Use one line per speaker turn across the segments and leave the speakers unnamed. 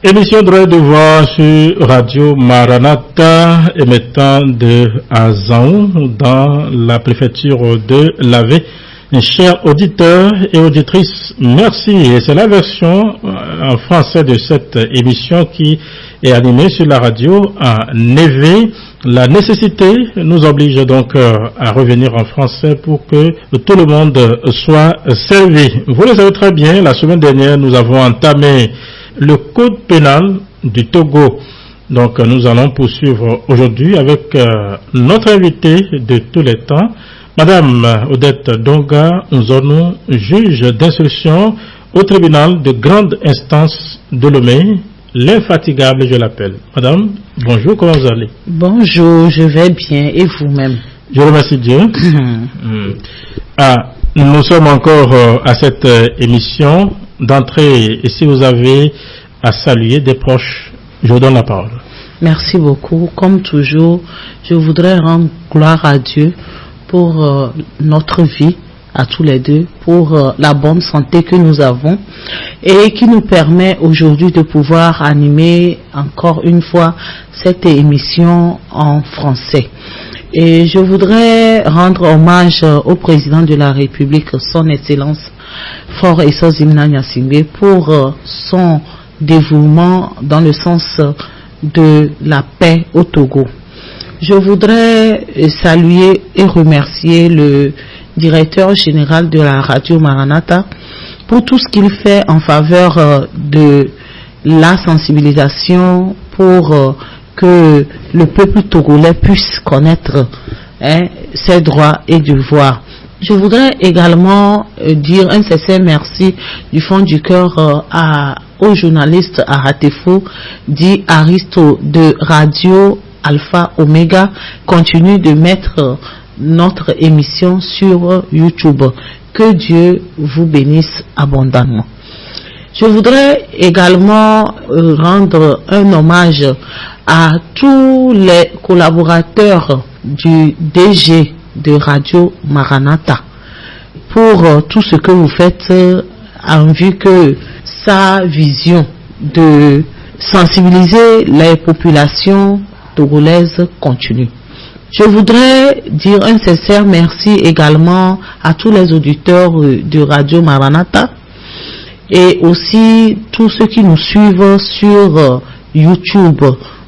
Émission droit de voix sur Radio Maranatha, émettant de Azaou dans la préfecture de l'Avé. Chers auditeurs et auditrices, merci. Et c'est la version en français de cette émission qui est animée sur la radio à Névé. La nécessité nous oblige donc à revenir en français pour que tout le monde soit servi. Vous le savez très bien, la semaine dernière, nous avons entamé le code pénal du Togo. Donc nous allons poursuivre aujourd'hui avec notre invité de tous les temps, Madame Odette Donga Nzonou, juge d'instruction au tribunal de grande instance de Lomé, l'infatigable je l'appelle. Madame, bonjour, comment vous allez?
Bonjour, je vais bien, et vous-même?
Je remercie Dieu. Nous sommes encore à cette émission d'entrée, et si vous avez à saluer des proches, je vous donne la parole.
Merci beaucoup. Comme toujours, je voudrais rendre gloire à Dieu pour notre vie, à tous les deux, pour la bonne santé que nous avons et qui nous permet aujourd'hui de pouvoir animer encore une fois cette émission en français. Et je voudrais rendre hommage au président de la République, son Excellence Faure Essozimna Gnassingbé, pour son dévouement dans le sens de la paix au Togo. Je voudrais saluer et remercier le directeur général de la radio Maranatha pour tout ce qu'il fait en faveur de la sensibilisation pour que le peuple togolais puisse connaître ses droits et devoirs. Je voudrais également dire un sincère merci du fond du cœur au journaliste Aratefo, dit Aristo de Radio Alpha Omega, continue de mettre notre émission sur YouTube. Que Dieu vous bénisse abondamment. Je voudrais également rendre un hommage à tous les collaborateurs du DG de Radio Maranatha pour tout ce que vous faites en vue que sa vision de sensibiliser les populations togolaises continue. Je voudrais dire un sincère merci également à tous les auditeurs de Radio Maranatha et aussi tous ceux qui nous suivent sur YouTube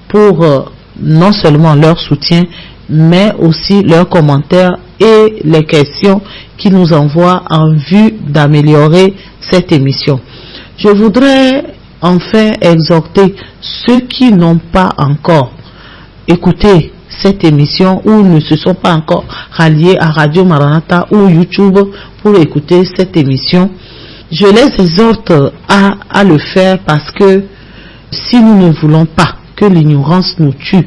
pour non seulement leur soutien mais aussi leurs commentaires et les questions qu'ils nous envoient en vue d'améliorer cette émission. Je voudrais enfin exhorter ceux qui n'ont pas encore écouté cette émission ou ne se sont pas encore ralliés à Radio Maranatha ou YouTube pour écouter cette émission. Je les exhorte à le faire parce que si nous ne voulons pas que l'ignorance nous tue,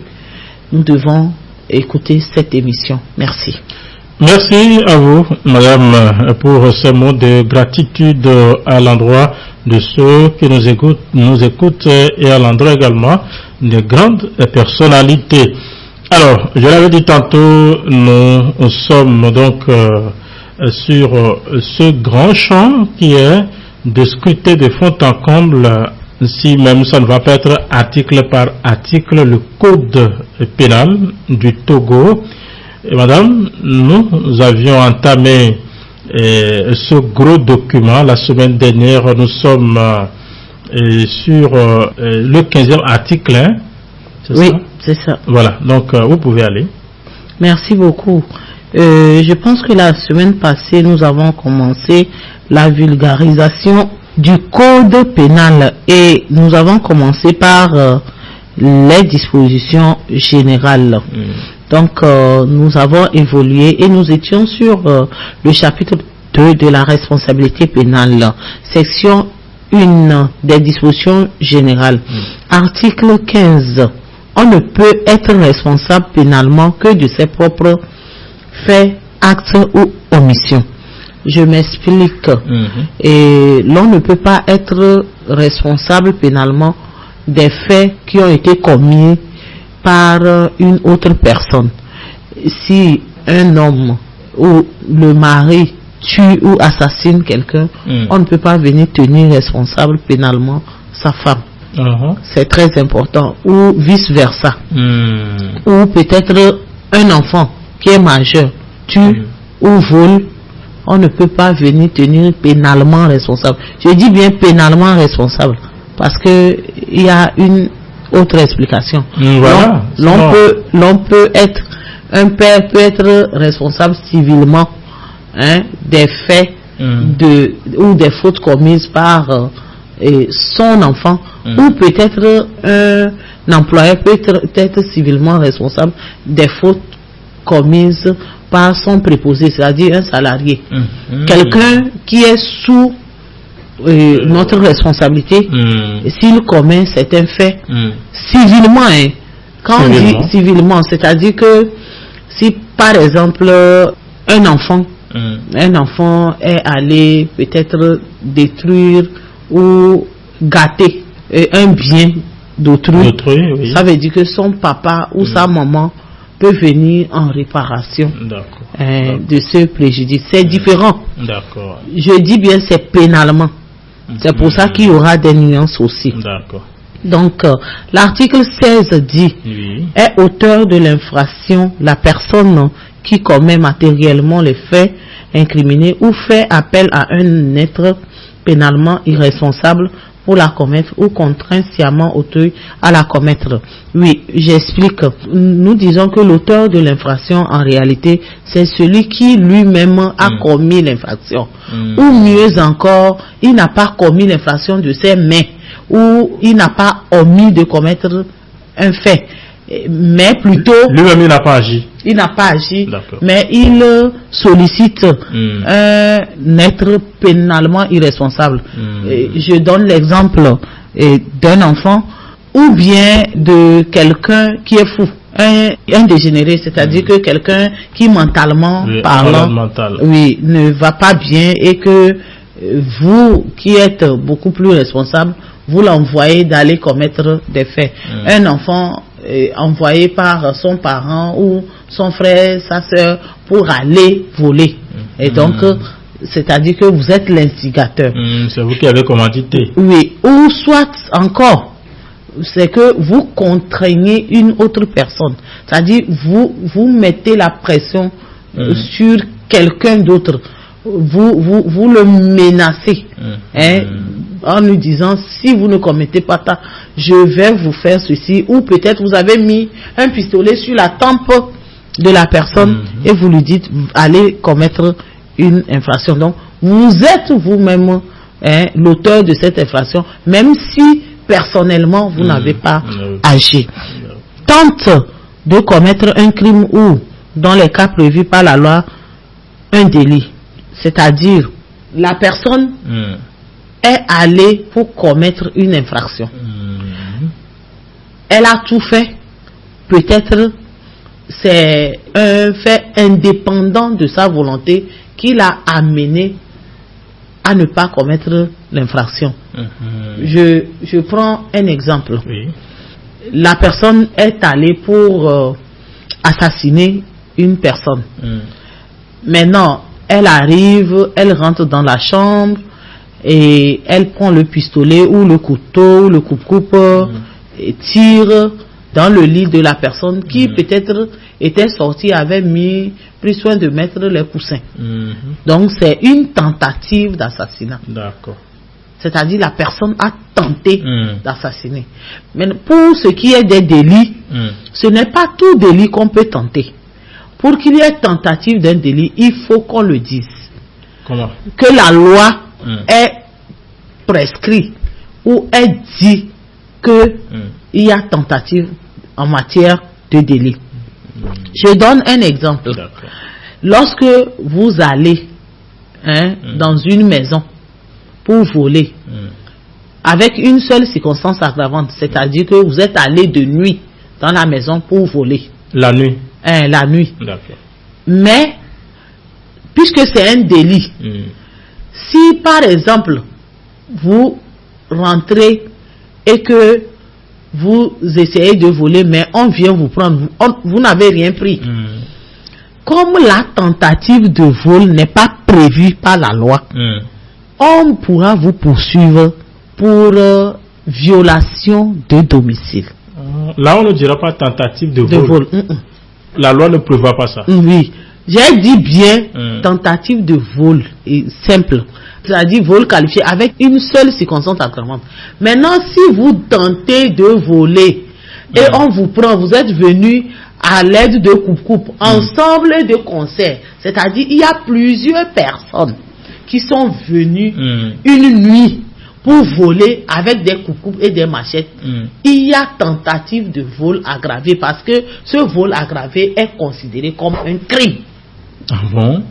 nous devons écouter cette émission. Merci.
Merci à vous, Madame, pour ces mots de gratitude à l'endroit de ceux qui nous écoutent et à l'endroit également des grandes personnalités. Alors, je l'avais dit tantôt, nous sommes donc sur ce grand champ qui est de scruter de fond en comble, si même ça ne va pas être article par article, le code pénal du Togo. Et madame, nous avions entamé ce gros document la semaine dernière. Nous sommes sur le 15e article. Hein,
oui, c'est ça.
Voilà, donc vous pouvez aller.
Merci beaucoup. Je pense que la semaine passée, nous avons commencé la vulgarisation du code pénal et nous avons commencé par les dispositions générales. Donc nous avons évolué et nous étions sur le chapitre 2 de la responsabilité pénale, section 1 des dispositions générales. Article 15. On ne peut être responsable pénalement que de ses propres faits, actes ou omissions. Je m'explique. Et l'on ne peut pas être responsable pénalement des faits qui ont été commis par une autre personne. Si un homme ou le mari tue ou assassine quelqu'un, on ne peut pas venir tenir responsable pénalement sa femme. C'est très important. Ou vice versa. Ou peut-être un enfant qui est majeur tue ou vole, on ne peut pas venir tenir pénalement responsable. Je dis bien pénalement responsable parce que il y a une autre explication.
Voilà.
L'on peut être, un père peut être responsable civilement des faits ou des fautes commises par son enfant, ou peut-être un employeur peut être civilement responsable des fautes commises par son préposé, c'est-à-dire un salarié. Quelqu'un qui est sous notre responsabilité, s'il commet certains faits civilement, quand on dit civilement, c'est-à-dire que si par exemple un enfant est allé peut-être détruire ou gâter un bien d'autrui, ça veut dire que son papa ou sa maman peut venir en réparation de ce préjudice. C'est différent. Je dis bien c'est pénalement. C'est pour ça qu'il y aura des nuances aussi. Donc, l'article 16 dit est auteur de l'infraction la personne qui commet matériellement les faits incriminés ou fait appel à un être pénalement irresponsable pour la commettre ou contraint sciemment autrui à la commettre. Oui, j'explique. Nous disons que l'auteur de l'infraction, en réalité, c'est celui qui lui-même a commis l'infraction. Ou mieux encore, il n'a pas commis l'infraction de ses mains, ou il n'a pas omis de commettre un fait. Mais plutôt...
Lui-même, il n'a pas agi.
Il n'a pas agi, mais il sollicite un être pénalement irresponsable. Je donne l'exemple d'un enfant ou bien de quelqu'un qui est fou, un dégénéré, c'est-à-dire que quelqu'un qui mentalement parlant ne va pas bien et que vous qui êtes beaucoup plus responsable, vous l'envoyez d'aller commettre des faits. Un enfant envoyé par son parent ou son frère, sa soeur pour aller voler. Et donc, c'est-à-dire que vous êtes l'instigateur.
C'est vous qui avez commandité.
Oui, ou soit encore, c'est que vous contraignez une autre personne. C'est-à-dire, vous mettez la pression sur quelqu'un d'autre. Vous le menacez. En lui disant, si vous ne commettez pas ça, je vais vous faire ceci. Ou peut-être vous avez mis un pistolet sur la tempe de la personne et vous lui dites, allez commettre une infraction. Donc, vous êtes vous-même l'auteur de cette infraction, même si personnellement vous n'avez pas agi. Tente de commettre un crime ou, dans les cas prévus par la loi, un délit. C'est-à-dire, la personne est allée pour commettre une infraction. Elle a tout fait. Peut-être c'est un fait indépendant de sa volonté qui l'a amené à ne pas commettre l'infraction. Je prends un exemple. La personne est allée pour assassiner une personne. Maintenant, elle arrive, elle rentre dans la chambre et elle prend le pistolet ou le couteau, le coupe-coupe et tire dans le lit de la personne qui peut-être était sortie, avait pris soin de mettre les coussins. Donc c'est une tentative d'assassinat. C'est-à-dire la personne a tenté d'assassiner. Mais pour ce qui est des délits, ce n'est pas tout délit qu'on peut tenter. Pour qu'il y ait tentative d'un délit, il faut qu'on le dise.
Comment?
Que la loi est prescrite ou est dit qu'il y a tentative en matière de délit. Je donne un exemple. Lorsque vous allez dans une maison pour voler, avec une seule circonstance aggravante, c'est-à-dire que vous êtes allé de nuit dans la maison pour voler.
La nuit.
La nuit. Mais puisque c'est un délit. Si par exemple vous rentrez et que vous essayez de voler, mais on vient vous prendre, vous n'avez rien pris. Comme la tentative de vol n'est pas prévue par la loi, on pourra vous poursuivre pour violation de domicile.
Là, on ne dira pas tentative de vol. La loi ne prévoit pas ça.
Oui, j'ai dit bien tentative de vol simple. C'est-à-dire vol qualifié avec une seule circonstance aggravante. Maintenant, si vous tentez de voler et on vous prend, vous êtes venu à l'aide de coupe-coupe, ensemble de concert, c'est-à-dire il y a plusieurs personnes qui sont venues une nuit pour voler avec des coupe-coupes et des machettes. Il y a tentative de vol aggravé parce que ce vol aggravé est considéré comme un crime.
Ah bon?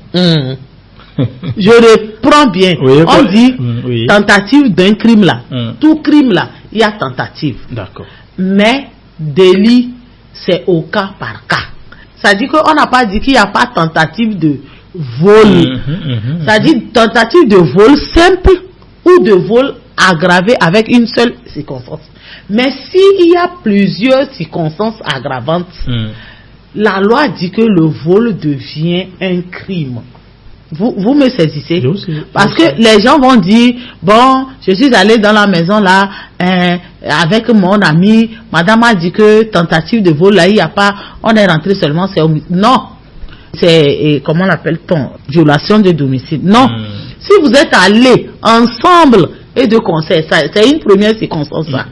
Je reprends bien.
Oui,
on dit tentative d'un crime là. Tout crime là, il y a tentative.
D'accord.
Mais délit, c'est au cas par cas. C'est-à-dire qu'on n'a pas dit qu'il n'y a pas tentative de vol. C'est-à-dire tentative de vol simple ou de vol aggravé avec une seule circonstance. Mais s'il y a plusieurs circonstances aggravantes, la loi dit que le vol devient un crime. Vous me saisissez? Parce que les gens vont dire, bon, je suis allé dans la maison là, avec mon ami, madame a dit que tentative de vol là, il n'y a pas, on est rentré seulement, non. C'est, comment l'appelle-t-on? Violation de domicile. Non. Si vous êtes allés ensemble et de concert, c'est une première circonstance là.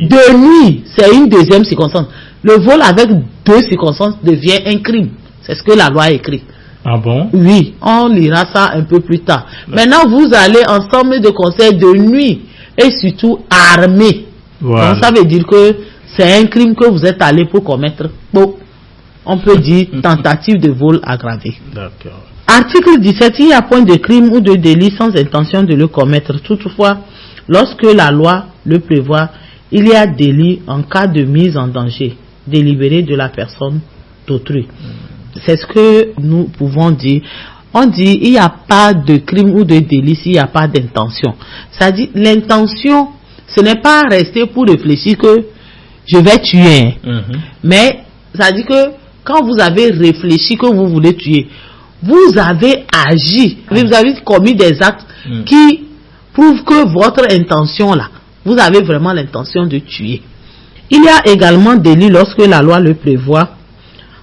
De nuit, c'est une deuxième circonstance. Le vol avec deux circonstances devient un crime. C'est ce que la loi écrit.
Ah bon?
Oui, on lira ça un peu plus tard. Maintenant, vous allez ensemble de concert de nuit et surtout armé. Voilà. Donc, ça veut dire que c'est un crime que vous êtes allé pour commettre. Bon, on peut dire tentative de vol aggravé.
D'accord.
Article 17, il y a point de crime ou de délit sans intention de le commettre. Toutefois, lorsque la loi le prévoit, il y a délit en cas de mise en danger délibérée de la personne d'autrui. C'est ce que nous pouvons dire. On dit il n'y a pas de crime ou de délit s'il n'y a pas d'intention. C'est-à-dire l'intention, ce n'est pas rester pour réfléchir que je vais tuer. Mais ça dit que quand vous avez réfléchi que vous voulez tuer, vous avez agi, vous avez commis des actes qui prouvent que votre intention là, vous avez vraiment l'intention de tuer. Il y a également délit lorsque la loi le prévoit.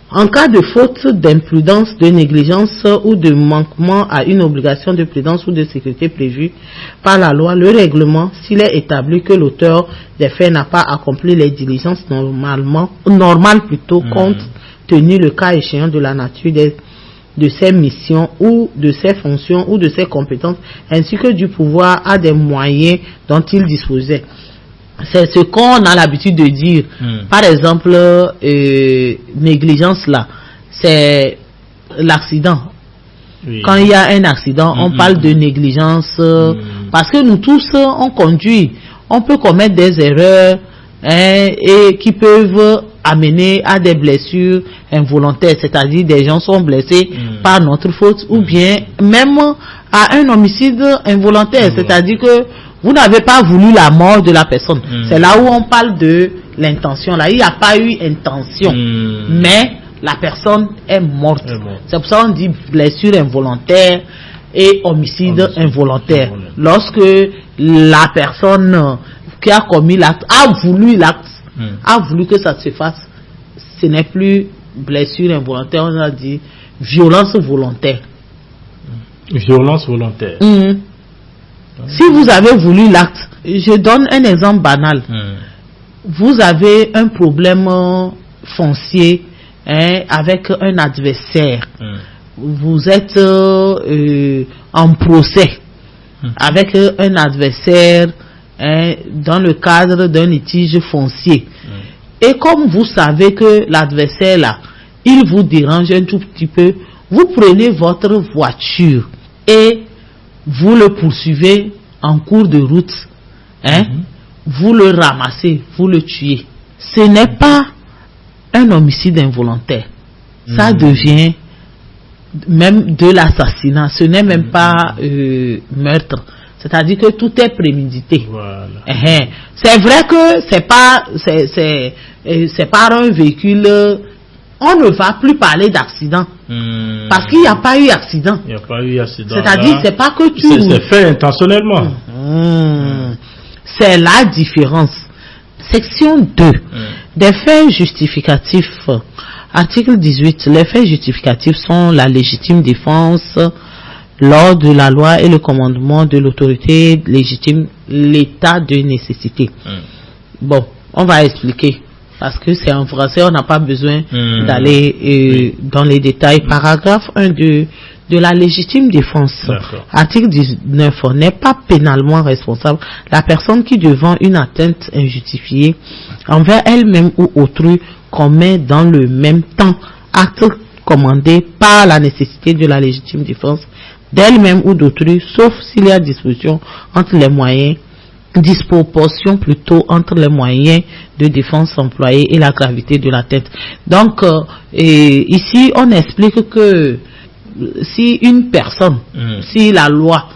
En cas de faute d'imprudence, de négligence ou de manquement à une obligation de prudence ou de sécurité prévue par la loi, le règlement, s'il est établi que l'auteur des faits n'a pas accompli les diligences normales compte tenu le cas échéant de la nature de ses missions ou de ses fonctions ou de ses compétences, ainsi que du pouvoir à des moyens dont il disposait. C'est ce qu'on a l'habitude de dire. Par exemple, négligence là, c'est l'accident. Oui. Quand il y a un accident, on parle de négligence parce que nous tous, on conduit. On peut commettre des erreurs et qui peuvent amener à des blessures involontaires, c'est-à-dire des gens sont blessés par notre faute ou bien même à un homicide involontaire, c'est-à-dire que vous n'avez pas voulu la mort de la personne. C'est là où on parle de l'intention. Là, il n'y a pas eu intention, mais la personne est morte. C'est pour ça qu'on dit blessure involontaire et homicide involontaire. Lorsque la personne qui a commis l'acte a voulu l'acte, a voulu que ça se fasse, ce n'est plus blessure involontaire, on a dit violence volontaire.
Violence volontaire.
Si vous avez voulu l'acte, je donne un exemple banal. Vous avez un problème foncier avec un adversaire. Vous êtes en procès avec un adversaire dans le cadre d'un litige foncier. Et comme vous savez que l'adversaire là, il vous dérange un tout petit peu, vous prenez votre voiture et vous le poursuivez en cours de route, vous le ramassez, vous le tuez. Ce n'est pas un homicide involontaire. Ça devient même de l'assassinat. Ce n'est même pas meurtre. C'est-à-dire que tout est prémédité.
Voilà.
C'est vrai que c'est par un véhicule. On ne va plus parler d'accident. Parce qu'il n'y a pas eu accident.
Il n'y a pas eu accident.
C'est-à-dire, c'est pas que tu...
C'est fait intentionnellement.
C'est la différence. Section 2. Des faits justificatifs. Article 18. Les faits justificatifs sont la légitime défense, l'ordre de la loi et le commandement de l'autorité légitime, l'état de nécessité. Bon, on va expliquer. Parce que c'est en français, on n'a pas besoin d'aller dans les détails. Paragraphe 1 de la légitime défense. Article 19. N'est pas pénalement responsable la personne qui, devant une atteinte injustifiée envers elle-même ou autrui, commet dans le même temps acte commandé par la nécessité de la légitime défense d'elle-même ou d'autrui, sauf s'il y a disproportion entre les moyens de défense employés et la gravité de l'atteinte. Donc, ici, on explique que si une personne, si la loi,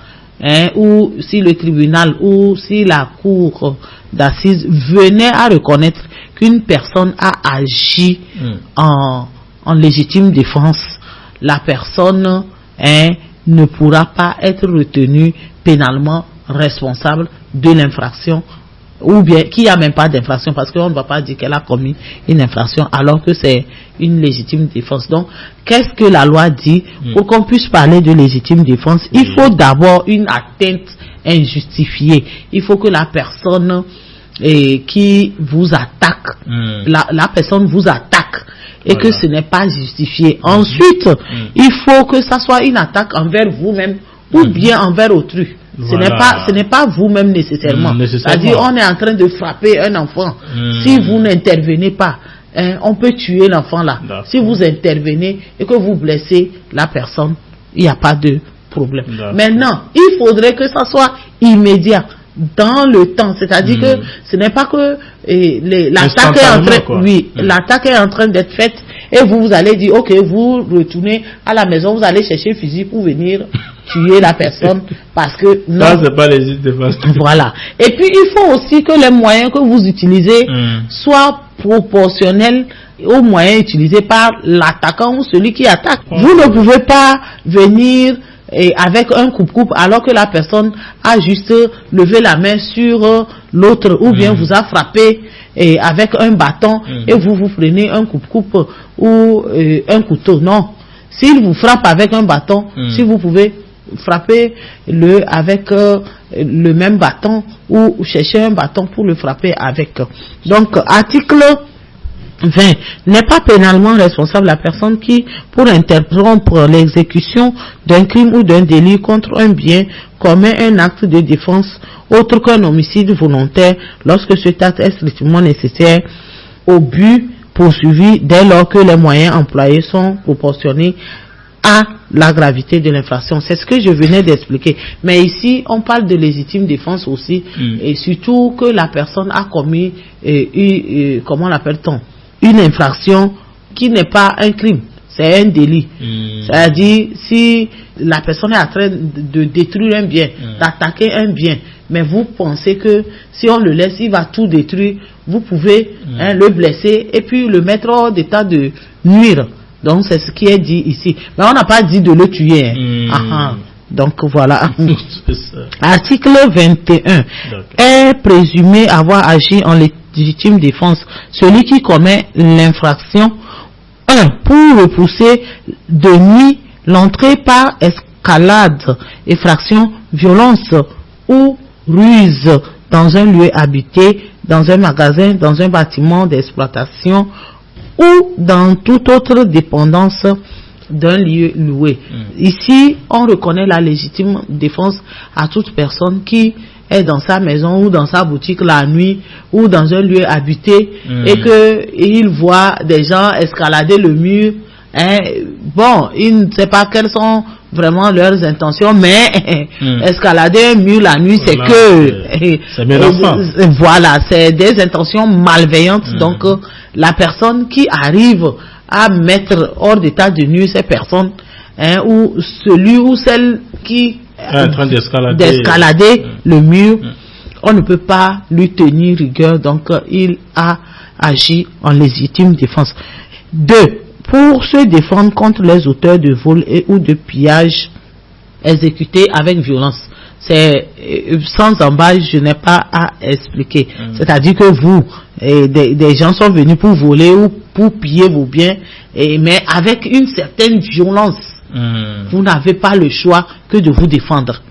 ou si le tribunal, ou si la cour d'assises venait à reconnaître qu'une personne a agi en légitime défense, la personne ne pourra pas être retenue pénalement responsable de l'infraction, ou bien qu'il n'y a même pas d'infraction, parce qu'on ne va pas dire qu'elle a commis une infraction alors que c'est une légitime défense. Donc, qu'est-ce que la loi dit? Pour qu'on puisse parler de légitime défense, il faut d'abord une atteinte injustifiée. Il faut que la personne qui vous attaque, la personne vous attaque et que ce n'est pas justifié. Ensuite, il faut que ça soit une attaque envers vous-même ou bien envers autrui. Ce n'est pas vous-même nécessairement. C'est-à-dire, on est en train de frapper un enfant. Si vous n'intervenez pas, on peut tuer l'enfant là. Si vous intervenez et que vous blessez la personne, il n'y a pas de problème. Maintenant, il faudrait que ça soit immédiat, dans le temps. C'est-à-dire que ce n'est pas que l'attaque est en train d'être faite et vous allez dire, ok, vous retournez à la maison, vous allez chercher un fusil pour venir tuer la personne, parce que non.
Ça, c'est pas légitime défense.
Voilà. Et puis, il faut aussi que les moyens que vous utilisez soient proportionnels aux moyens utilisés par l'attaquant ou celui qui attaque. Vous ne pouvez pas venir avec un coupe-coupe alors que la personne a juste levé la main sur l'autre ou bien vous a frappé avec un bâton et vous prenez un coupe-coupe ou un couteau. Non. S'il vous frappe avec un bâton, si vous pouvez frapper avec le même bâton ou chercher un bâton pour le frapper avec. Donc, article 20. N'est pas pénalement responsable la personne qui, pour interrompre l'exécution d'un crime ou d'un délit contre un bien, commet un acte de défense autre qu'un homicide volontaire lorsque cet acte est strictement nécessaire au but poursuivi dès lors que les moyens employés sont proportionnés à la gravité de l'infraction. C'est ce que je venais d'expliquer. Mais ici, on parle de légitime défense aussi, et surtout que la personne a commis, comment l'appelle-t-on, une infraction qui n'est pas un crime, c'est un délit. C'est-à-dire, si la personne est en train de détruire un bien, d'attaquer un bien, mais vous pensez que si on le laisse, il va tout détruire, vous pouvez le blesser et puis le mettre hors d'état de nuire. Donc, c'est ce qui est dit ici. Mais on n'a pas dit de le tuer. Donc, voilà. Article 21. Est présumé avoir agi en légitime défense celui qui commet l'infraction 1. Pour repousser de nuit l'entrée par escalade, effraction, violence ou ruse dans un lieu habité, dans un magasin, dans un bâtiment d'exploitation ou dans toute autre dépendance d'un lieu loué. Ici, on reconnaît la légitime défense à toute personne qui est dans sa maison ou dans sa boutique la nuit ou dans un lieu habité et qu'il voit des gens escalader le mur. Bon, il ne sait pas quelles sont vraiment leurs intentions, mais escalader un mur la nuit, c'est que
c'est menaçant.
Voilà, c'est des intentions malveillantes. Donc, la personne qui arrive à mettre hors d'état de nuire ces personnes, ou celui ou celle qui
est en train
d'escalader le mur, on ne peut pas lui tenir rigueur, donc il a agi en légitime défense. 2. Pour se défendre contre les auteurs de vol ou de pillage exécutés avec violence. C'est sans embâche, je n'ai pas à expliquer. C'est-à-dire que vous, des gens sont venus pour voler ou pour piller vos biens, mais avec une certaine violence. Vous n'avez pas le choix que de vous défendre.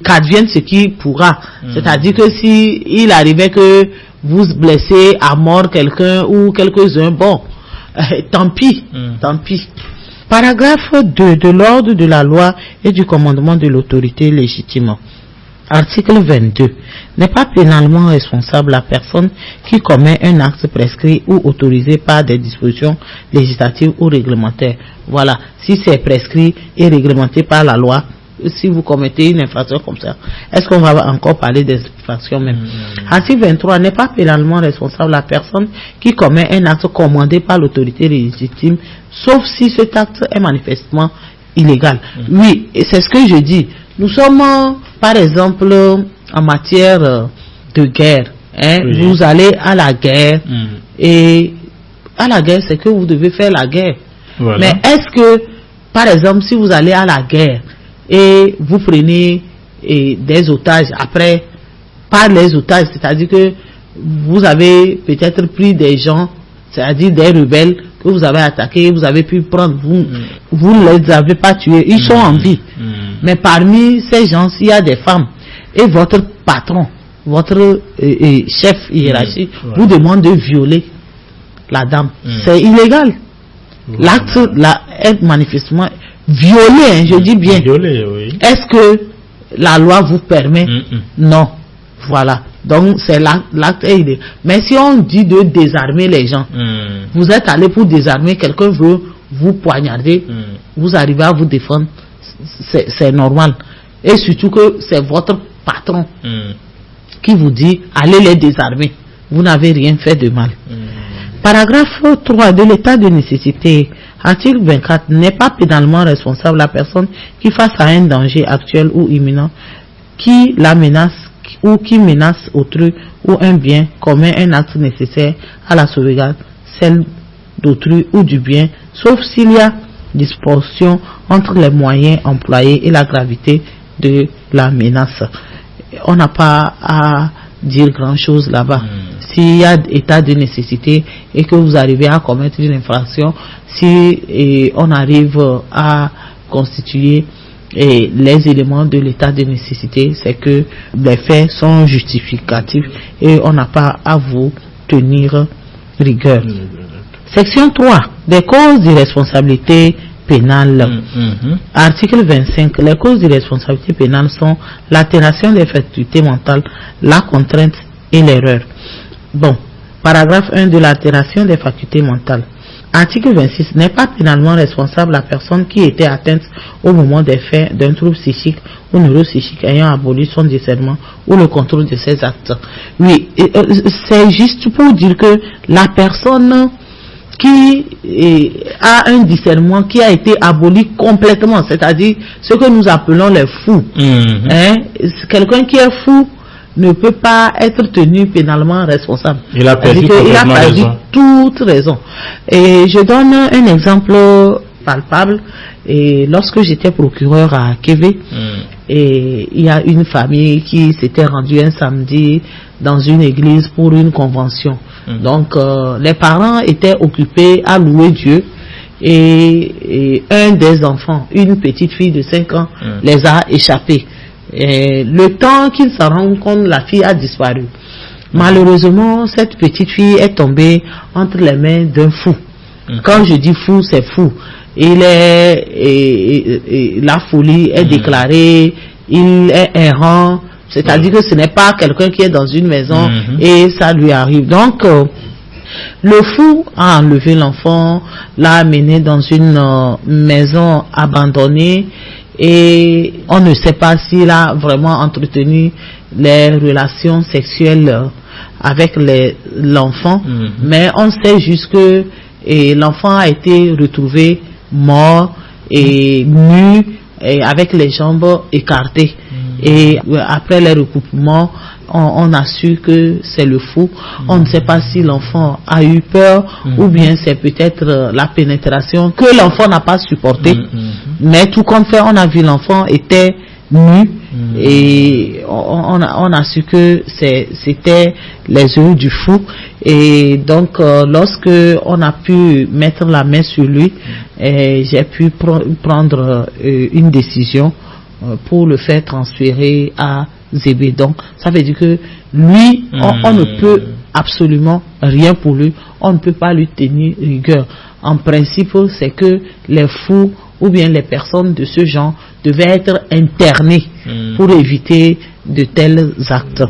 Qu'advienne ce qui pourra. C'est-à-dire que si il arrivait que vous blessez à mort quelqu'un ou quelques-uns, bon, tant pis, tant pis. Paragraphe 2 de l'ordre de la loi et du commandement de l'autorité légitime. Article 22. N'est pas pénalement responsable la personne qui commet un acte prescrit ou autorisé par des dispositions législatives ou réglementaires. Voilà. Si c'est prescrit et réglementé par la loi, si vous commettez une infraction comme ça, est-ce qu'on va encore parler des infractions même? Article 23. N'est pas pénalement responsable la personne qui commet un acte commandé par l'autorité légitime, sauf si cet acte est manifestement illégal. Oui, et c'est ce que je dis. Nous sommes, par exemple, en matière de guerre. Oui. Vous allez à la guerre, et à la guerre, c'est que vous devez faire la guerre. Voilà. Mais est-ce que, par exemple, si vous allez à la guerre, et vous prenez des otages, après, par les otages, c'est-à-dire que vous avez peut-être pris des gens, c'est-à-dire des rebelles que vous avez attaqués, vous avez pu prendre, vous ne les avez pas tués, ils sont en vie. Mais parmi ces gens, il y a des femmes, et votre patron, votre chef hiérarchique vous demande de violer la dame. C'est illégal. L'acte est manifestement violé, je dis bien.
Violé, oui.
Est-ce que la loi vous permet? Non. Voilà. Donc, c'est l'acte est illégal. Mais si on dit de désarmer les gens, vous êtes allé pour désarmer, quelqu'un veut vous poignarder, vous arrivez à vous défendre, c'est normal. Et surtout que c'est votre patron qui vous dit, allez les désarmer. Vous n'avez rien fait de mal. Paragraphe 3 de l'état de nécessité. Article 24. N'est pas pénalement responsable la personne qui, face à un danger actuel ou imminent, qui la menace ou qui menace autrui ou un bien, commet un acte nécessaire à la sauvegarde, celle d'autrui ou du bien, sauf s'il y a disproportion entre les moyens employés et la gravité de la menace. On n'a pas à dire grand chose là-bas. S'il y a état de nécessité et que vous arrivez à commettre une infraction, si on arrive à constituer les éléments de l'état de nécessité, c'est que les faits sont justificatifs et on n'a pas à vous tenir rigueur. Section 3. Des causes d'irresponsabilité pénale. Article 25. Les causes d'irresponsabilité pénale sont l'altération des facultés mentales, la contrainte et l'erreur. Bon, paragraphe 1 de l'altération des facultés mentales. Article 26. N'est pas pénalement responsable la personne qui était atteinte au moment des faits d'un trouble psychique ou neuropsychique ayant aboli son discernement ou le contrôle de ses actes. Oui, c'est juste pour dire que la personne qui a un discernement qui a été aboli complètement, c'est-à-dire ce que nous appelons les fous. Quelqu'un qui est fou ne peut pas être tenu pénalement responsable.
Il a perdu
toute raison. Et je donne un exemple palpable. Et lorsque j'étais procureur à Kévé, et il y a une famille qui s'était rendue un samedi dans une église pour une convention. Donc les parents étaient occupés à louer Dieu. Et un des enfants, une petite fille de 5 ans, les a échappés. Et le temps qu'ils s'en rendent compte, la fille a disparu. Malheureusement, cette petite fille est tombée entre les mains d'un fou. Quand je dis fou, c'est fou. La folie est déclarée, il est errant, c'est-à-dire que ce n'est pas quelqu'un qui est dans une maison et ça lui arrive. Donc, le fou a enlevé l'enfant, l'a amené dans une maison abandonnée. Et on ne sait pas s'il a vraiment entretenu les relations sexuelles avec l'enfant, mais on sait juste que l'enfant a été retrouvé mort et nus et avec les jambes écartées. Et après les recoupements, on a su que c'est le fou. On ne sait pas si l'enfant a eu peur ou bien c'est peut-être la pénétration que l'enfant n'a pas supporté. Mais tout compte fait, on a vu l'enfant était nu et on a su que c'était les œufs du fou. Et donc lorsque on a pu mettre la main sur lui, j'ai pu prendre une décision pour le faire transférer à Zébé. Donc ça veut dire que lui on ne peut absolument rien pour lui, on ne peut pas lui tenir rigueur. En principe, c'est que les fous ou bien les personnes de ce genre devaient être internées pour éviter de tels actes.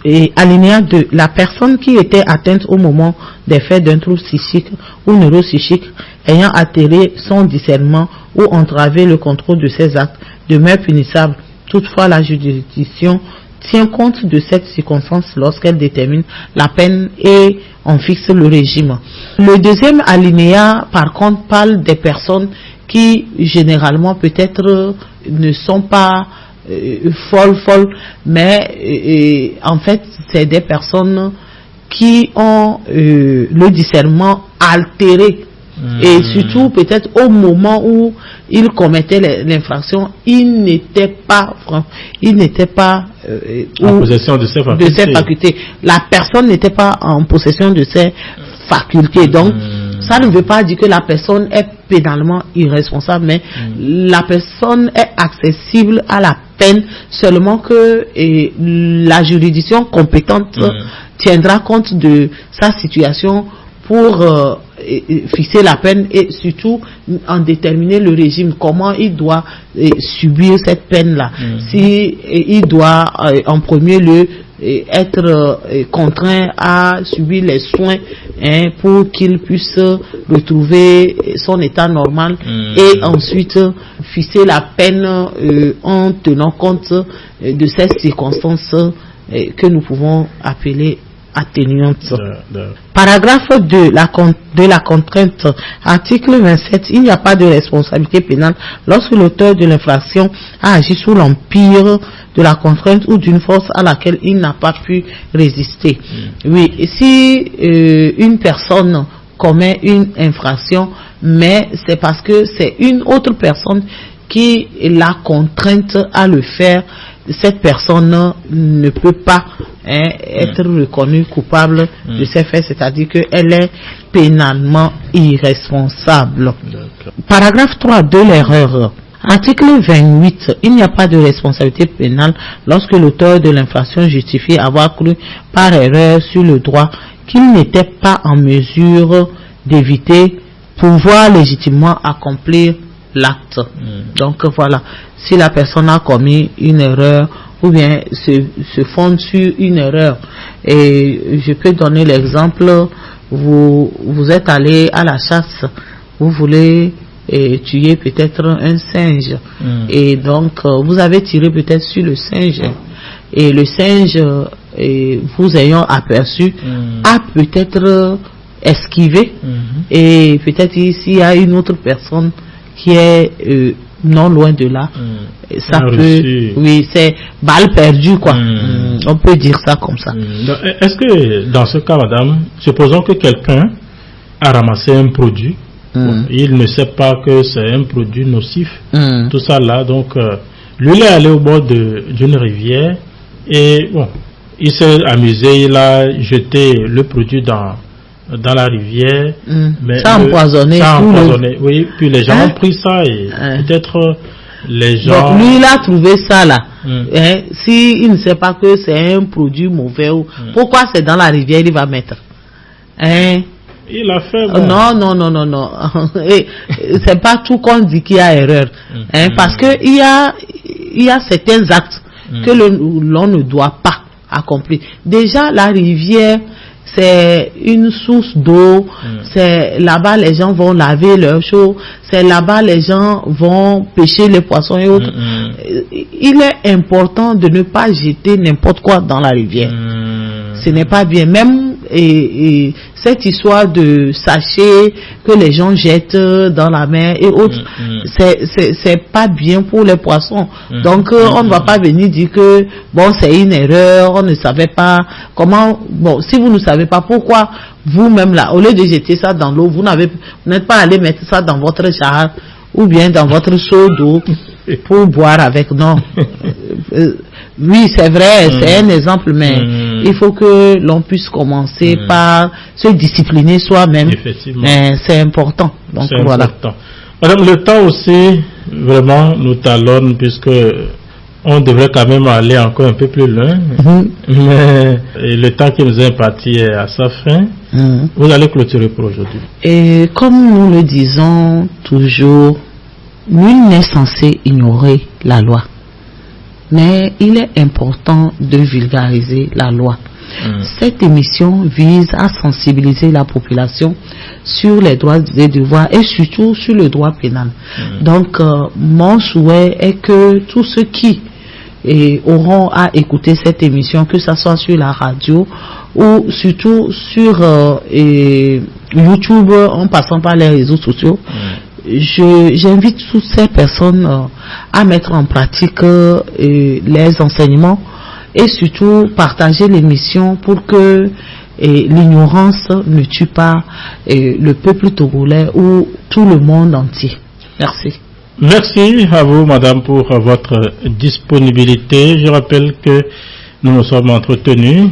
Et alinéa 2, la personne qui était atteinte au moment des faits d'un trouble psychique ou neuropsychique ayant altéré son discernement ou entravé le contrôle de ses actes demeure punissable. Toutefois, la juridiction tient compte de cette circonstance lorsqu'elle détermine la peine et on fixe le régime. Le deuxième alinéa, par contre, parle des personnes qui généralement peut-être ne sont pas folles, mais en fait c'est des personnes qui ont le discernement altéré. Et surtout peut-être au moment où il commettait l'infraction, il n'était pas
en possession de ses facultés.
La personne n'était pas en possession de ses facultés. Donc ça ne veut pas dire que la personne est pénalement irresponsable, mais la personne est accessible à la peine seulement que la juridiction compétente tiendra compte de sa situation pour fixer la peine et surtout en déterminer le régime, comment il doit subir cette peine-là. Si il doit en premier lieu être contraint à subir les soins pour qu'il puisse retrouver son état normal et ensuite fixer la peine en tenant compte de ces circonstances que nous pouvons appeler atténuante. Paragraphe 2 de la contrainte. Article 27. Il n'y a pas de responsabilité pénale lorsque l'auteur de l'infraction a agi sous l'empire de la contrainte ou d'une force à laquelle il n'a pas pu résister. Oui, si une personne commet une infraction, mais c'est parce que c'est une autre personne qui l'a contrainte à le faire, cette personne ne peut pas être reconnue coupable de ces faits, c'est-à-dire qu'elle est pénalement irresponsable. Paragraphe 3 de l'erreur. Article 28. Il n'y a pas de responsabilité pénale lorsque l'auteur de l'infraction justifie avoir cru par erreur sur le droit qu'il n'était pas en mesure d'éviter pouvoir légitimement accomplir l'acte. Donc voilà, si la personne a commis une erreur ou bien se fonde sur une erreur, et je peux donner l'exemple, vous êtes allé à la chasse, vous voulez tuer peut-être un singe, et donc vous avez tiré peut-être sur le singe, et le singe, vous ayant aperçu, a peut-être esquivé, et peut-être s'il y a une autre personne qui est non loin de là, ça peut, oui, c'est balle perdue quoi. On peut dire ça comme ça.
Est-ce que dans ce cas, madame, supposons que quelqu'un a ramassé un produit, il ne sait pas que c'est un produit nocif, tout ça là, donc lui il est allé au bord d'une rivière et bon, il s'est amusé, il a jeté le produit dans la rivière, mais
ça empoisonné,
oui, puis les gens ont pris ça et peut-être les gens.
Donc lui il a trouvé ça là. Si il ne sait pas que c'est un produit mauvais, pourquoi c'est dans la rivière il va mettre?
Il a fait. Bon.
Non. C'est pas tout qu'on dit qu'il y a erreur, parce que il y a certains actes que l'on ne doit pas accomplir. Déjà la rivière, c'est une source d'eau, c'est là-bas les gens vont laver leurs choses, c'est là-bas les gens vont pêcher les poissons et autres. Il est important de ne pas jeter n'importe quoi dans la rivière. Ce n'est pas bien, même cette histoire de sachets que les gens jettent dans la mer et autres, c'est pas bien pour les poissons. Donc on ne va pas venir dire que bon, c'est une erreur, on ne savait pas comment. Bon, si vous ne savez pas, pourquoi vous-même là, au lieu de jeter ça dans l'eau, vous n'êtes pas allé mettre ça dans votre jarre ou bien dans votre seau d'eau pour boire avec. Non. Oui, c'est vrai, c'est un exemple, mais il faut que l'on puisse commencer par se discipliner soi-même. C'est important. Donc voilà.
Important. Madame, le temps aussi vraiment nous talonne, puisque on devrait quand même aller encore un peu plus loin, mais le temps qui nous est imparti est à sa fin. Vous allez clôturer pour aujourd'hui.
Et comme nous le disons toujours, nul n'est censé ignorer la loi. Mais il est important de vulgariser la loi. Cette émission vise à sensibiliser la population sur les droits et devoirs et surtout sur le droit pénal. Donc, mon souhait est que tous ceux qui auront à écouter cette émission, que ce soit sur la radio ou surtout sur YouTube en passant par les réseaux sociaux, j'invite toutes ces personnes à mettre en pratique les enseignements et surtout partager l'émission pour que l'ignorance ne tue pas le peuple togolais ou tout le monde entier. Merci.
Merci à vous, madame, pour votre disponibilité. Je rappelle que nous nous sommes entretenus,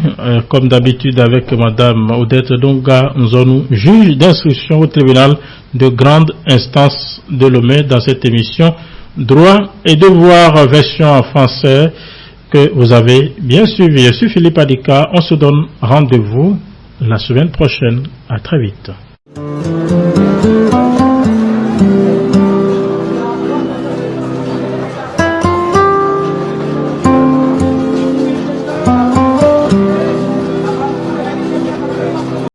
comme d'habitude, avec madame Odette Donga Nzonou, juge d'instruction au tribunal de grande instance de Lomé, dans cette émission Droit et devoir version en français que vous avez bien suivi. Je suis Philippe Adika. On se donne rendez-vous la semaine prochaine. À très vite.